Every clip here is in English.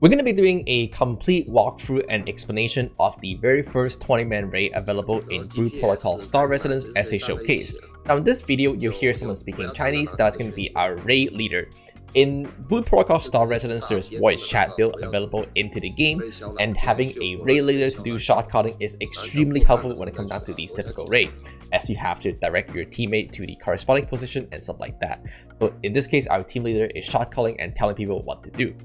We're going to be doing a complete walkthrough and explanation of the very first 20-man raid available in Blue Protocol Star Residence as a showcase. Now in this video, you'll hear someone speaking Chinese. That's going to be our raid leader. In Blue Protocol Star Residence, there's voice chat build available into the game, and having a raid leader to do shotcalling is extremely helpful when it comes down to these typical raids, as you have to direct your teammate to the corresponding position and stuff like that. So in this case, our team leader is shotcalling and telling people what to do.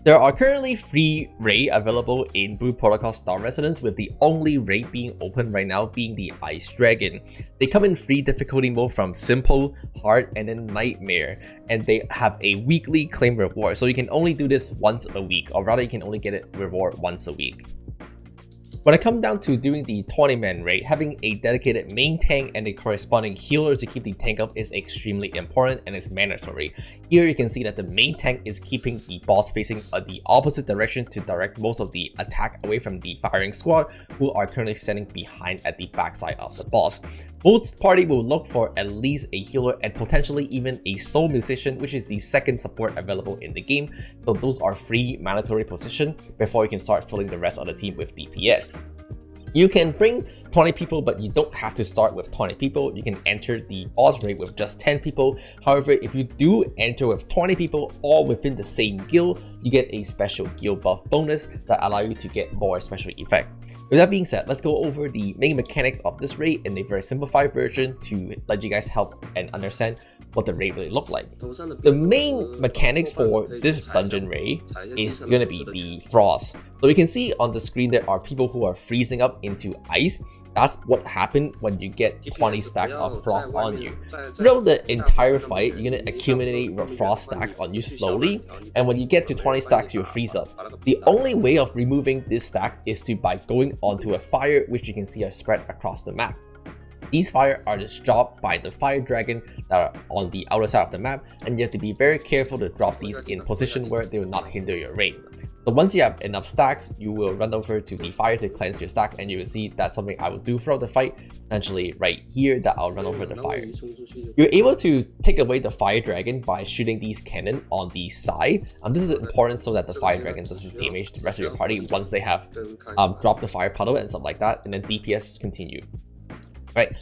There are currently 3 raids available in Blue Protocol Star Residence, with the only raid being open right now being the Ice Dragon. They come in 3 difficulty mode, from Simple, Hard, and then Nightmare, and they have a weekly claim reward, so you can only do this once a week, or rather you can only get it reward once a week. When it comes down to doing the 20-man raid, having a dedicated main tank and a corresponding healer to keep the tank up is extremely important and is mandatory. Here you can see that the main tank is keeping the boss facing the opposite direction to direct most of the attack away from the firing squad, who are currently standing behind at the backside of the boss. Both party will look for at least a healer and potentially even a soul musician, which is the second support available in the game. So those are 3 mandatory positions before you can start filling the rest of the team with DPS. You can bring 20 people, but you don't have to start with 20 people. You can enter the boss raid with just 10 people. However, if you do enter with 20 people all within the same guild, you get a special guild buff bonus that allow you to get more special effect. With that being said, let's go over the main mechanics of this raid in a very simplified version to let you guys help and understand what the raid really look like. The main mechanics for this dungeon raid is going to be the frost. So you can see on the screen there are people who are freezing up into ice. That's what happened when you get 20 stacks of frost on you. Throughout the entire fight, you're going to accumulate your frost stack on you slowly, and when you get to 20 stacks, you'll freeze up. The only way of removing this stack is by going onto a fire, which you can see are spread across the map. These fire are just dropped by the fire dragon that are on the outer side of the map, and you have to be very careful to drop these in position where they will not hinder your raid. So once you have enough stacks, you will run over to the fire to cleanse your stack, and you will see that's something I will do throughout the fight. Essentially right here that I'll run over the fire. You're able to take away the fire dragon by shooting these cannon on the side. This is important so that the fire dragon doesn't damage the rest of your party once they have dropped the fire puddle and stuff like that, and then DPS continue. Right.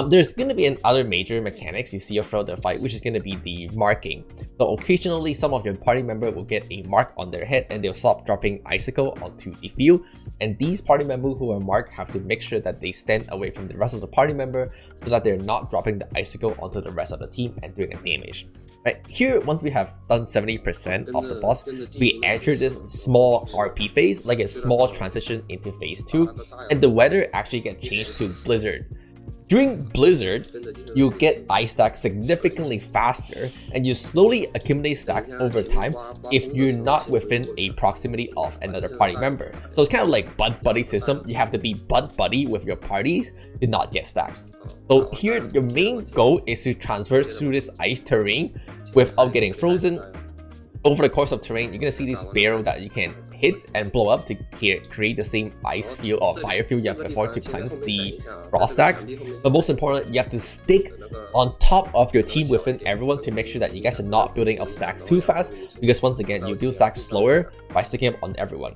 There's going to be another major mechanics you see throughout the fight, which is going to be the marking. So occasionally some of your party member will get a mark on their head and they'll stop dropping icicle onto the field, and these party members who are marked have to make sure that they stand away from the rest of the party member so that they're not dropping the icicle onto the rest of the team and doing a damage. Right here, once we have done 70% of the boss, we enter this small RP phase, like a small transition into phase 2, and the weather actually gets changed to blizzard. During blizzard, you get ice stacks significantly faster, and you slowly accumulate stacks over time if you're not within a proximity of another party member. So it's kind of like bud buddy system. You have to be bud buddy with your parties to not get stacks. So here, your main goal is to traverse through this ice terrain without getting frozen. Over the course of terrain, you're going to see this barrel that you can hit and blow up to create the same ice field or fire field you have before to cleanse the frost stacks. But most important, you have to stick on top of your team within everyone to make sure that you guys are not building up stacks too fast, because once again, you build stacks slower by sticking up on everyone.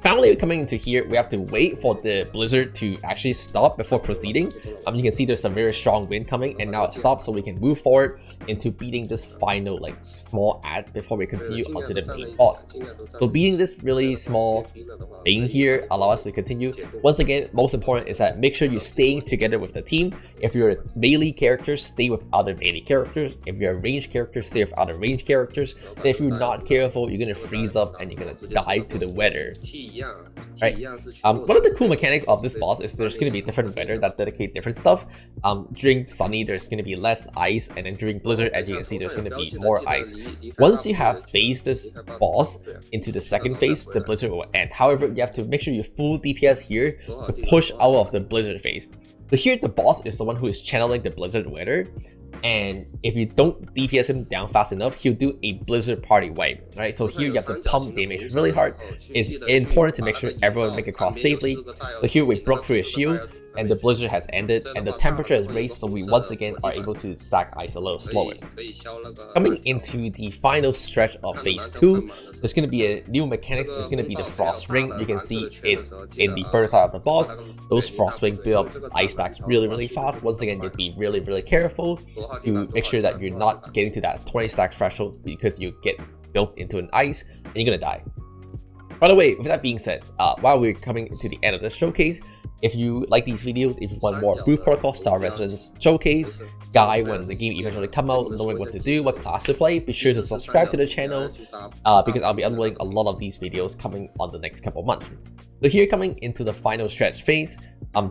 Finally, coming into here, we have to wait for the blizzard to actually stop before proceeding. You can see there's a very strong wind coming, and now it stopped, so we can move forward into beating this final small ad before we continue onto the main boss. So beating this really small thing here allow us to continue. Once again, most important is that make sure you're staying together with the team. If you're a melee character, stay with other melee characters. If you're a ranged character, stay with other ranged characters. And if you're not careful, you're gonna freeze up and you're gonna die to the weather. Right. One of the cool mechanics of this boss is there's going to be different weather that dedicate different stuff. During sunny, there's going to be less ice, and then during blizzard, as you can see, there's going to be more ice. Once you have phased this boss into the second phase, the blizzard will end. However, you have to make sure you full DPS here to push out of the blizzard phase. So here, the boss is the one who is channeling the blizzard weather. And if you don't DPS him down fast enough, he'll do a blizzard party wipe, right? So here you have to pump damage really hard. It's important to make sure everyone make it across safely. So here we broke through his shield, and the blizzard has ended and the temperature has raised, so we once again are able to stack ice a little slower. Coming into the final stretch of phase 2, there's going to be a new mechanics. It's going to be the frost ring. You can see it's in the first side of the boss. Those frost ring build up ice stacks really fast. Once again, you have to be really careful to make sure that you're not getting to that 20 stack threshold, because you get built into an ice and you're gonna die. By the way, with that being said, while we're coming to the end of this showcase, if you like these videos, if you want more Brew Protocol Star Residence showcase guide when the game eventually come out, knowing what to do, what class to play, be sure to subscribe to the channel because I'll be uploading a lot of these videos coming on the next couple of months. So here, coming into the final stretch phase,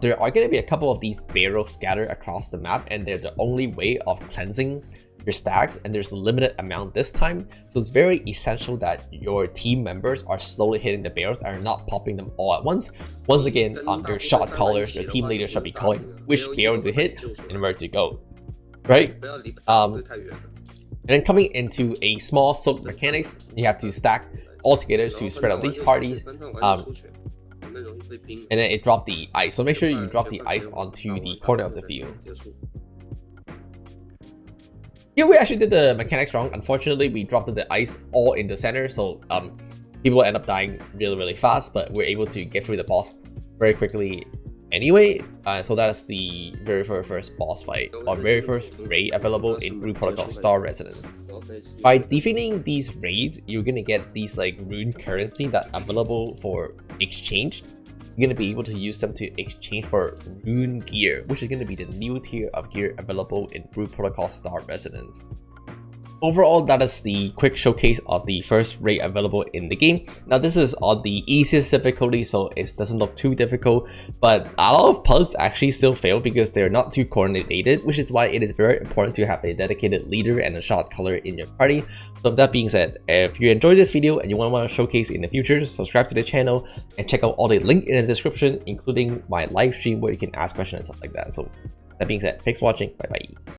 there are going to be a couple of these barrels scattered across the map, and they're the only way of cleansing your stacks, and there's a limited amount this time, so it's very essential that your team members are slowly hitting the barrels and are not popping them all at once. Once again, your shot callers, your team leader should be calling which barrel to hit and where to go, right? And then coming into a small soak mechanics, you have to stack all together to spread out these parties, and then it dropped the ice, so make sure you drop the ice onto the corner of the field. Here we actually did the mechanics wrong. Unfortunately, we dropped the ice all in the center, so people end up dying really fast, but we're able to get through the boss very quickly anyway. So that's the very first boss fight, or very first raid available in Brew Protocol Star Residence. By defeating these raids, you're gonna get these like rune currency that are available for exchange. You're going to be able to use them to exchange for rune gear, which is going to be the new tier of gear available in Brew Protocol Star Residence. Overall, that is the quick showcase of the first raid available in the game. Now, this is on the easiest difficulty, so it doesn't look too difficult, but a lot of pugs actually still fail because they're not too coordinated, which is why it is very important to have a dedicated leader and a shot caller in your party. So with that being said, if you enjoyed this video and you want to showcase in the future, subscribe to the channel and check out all the link in the description, including my live stream where you can ask questions and stuff like that. So that being said, thanks for watching, bye bye.